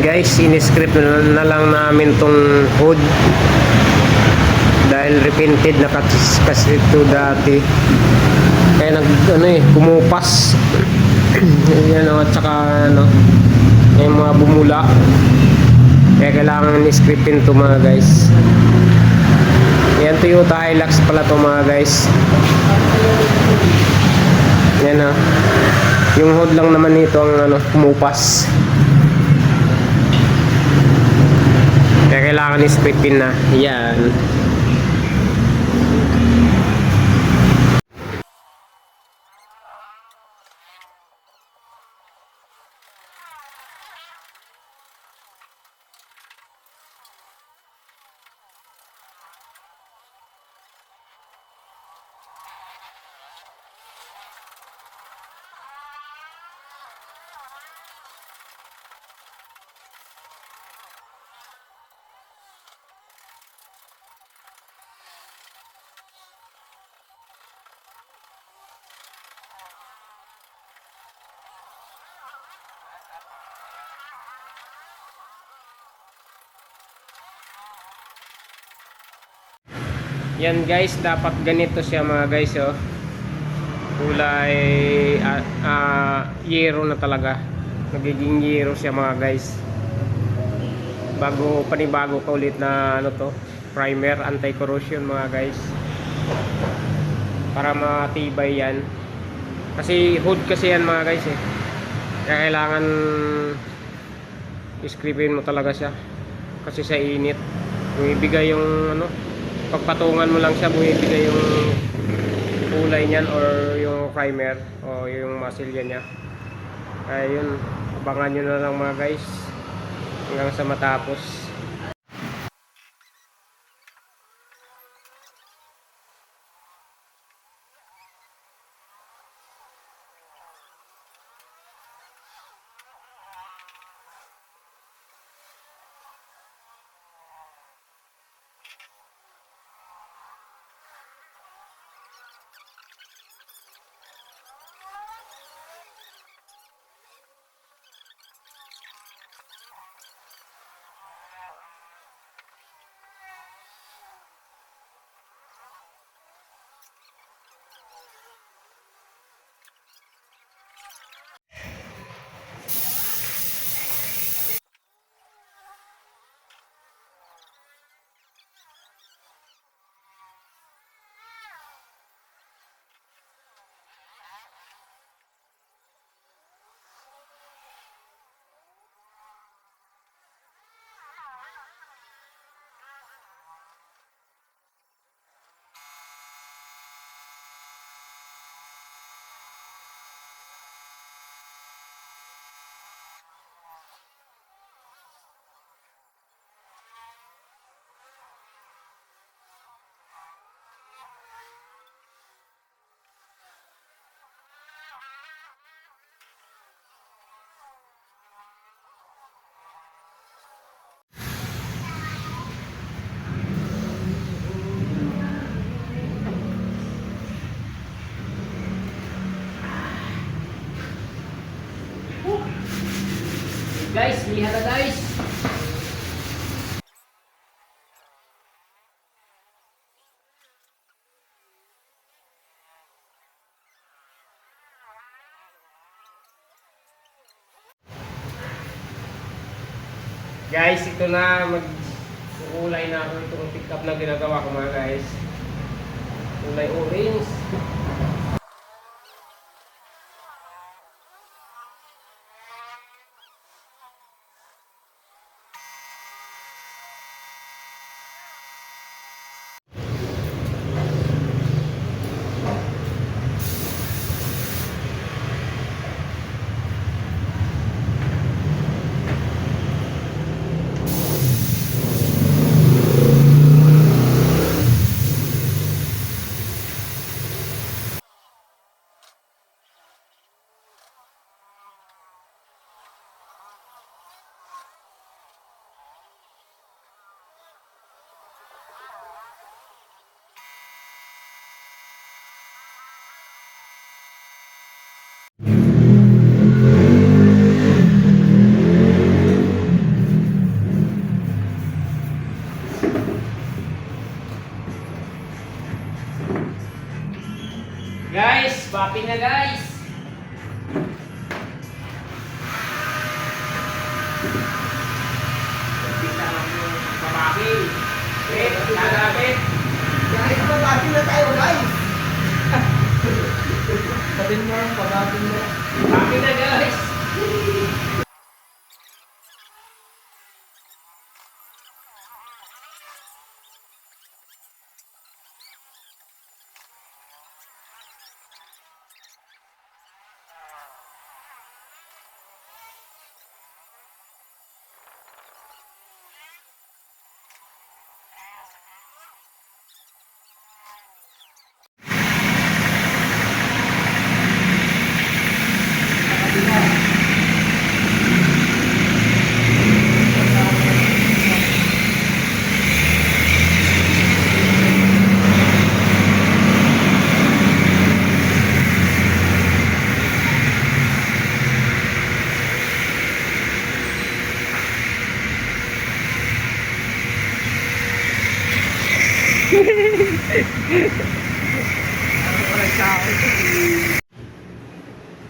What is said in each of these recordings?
Guys, in-script na lang namin tong hood dahil repented na kasi ito dati, kaya kumupas. Yan at saka yung mga bumula, kaya kailangan i-scriptin to mga guys. Yan, Toyota Hilux pala to mga guys. Yan yung hood lang naman nito ang kumupas, kaya kailangan i-scriptin na. Yan. Yan guys, dapat ganito siya mga guys, oh. Kulay yero na talaga. Nagiging yero siya mga guys. Panibago ka ulit na primer, anti-corrosion mga guys. Para matibay yan. Kasi hood kasi yan mga guys, eh. Kaya kailangan iskripin mo talaga siya. Kasi sa init, bumibigay yung pagpatungan mo lang siya, bumibigay yung kulay niyan or yung primer o yung masilya niya. Kaya yun, abangan nyo na lang mga guys hanggang sa matapos. Guys, lihat na guys. Guys, ito na, mag-uulay na ako itong pick up na ginagawa ko mga guys. Kulay orange. Guys, papi na guys. Kita lang yung papapi. Lalapit. Guys, pabati na tayo, guys! Papi mo, papapi mo. Papi na guys.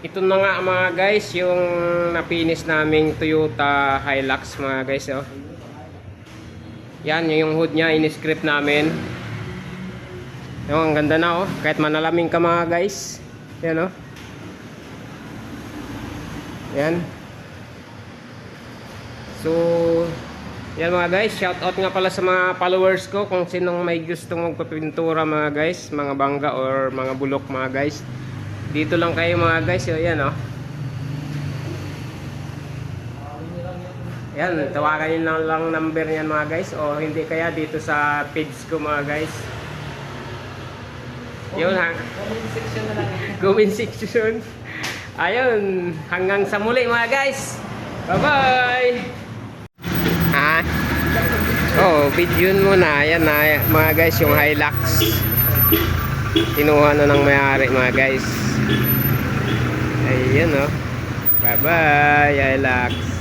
Ito na nga mga guys, yung napinis naming Toyota Hilux mga guys, oh. Yan, yung hood niya, in-script namin. Yung ang ganda na, oh. Kahit manalaming ka mga guys. Yan, oh. Yan. So, yan mga guys, shout out nga pala sa mga followers ko kung sinong may gustong magpapintura mga guys, mga bangga or mga bulok mga guys. Dito lang kayo mga guys, so yan oh. Yan, tawagan nyo lang number niyan mga guys, o hindi kaya dito sa page ko mga guys. Yun ha. Comment section na lang. Comment section. Ayun, hanggang sa muli mga guys. Bye bye. Ah. Oh, video mo na. Yan na mga guys, yung Hilux. Kinuha na ng may-ari mga guys. Ayun oh. Bye bye, Hilux.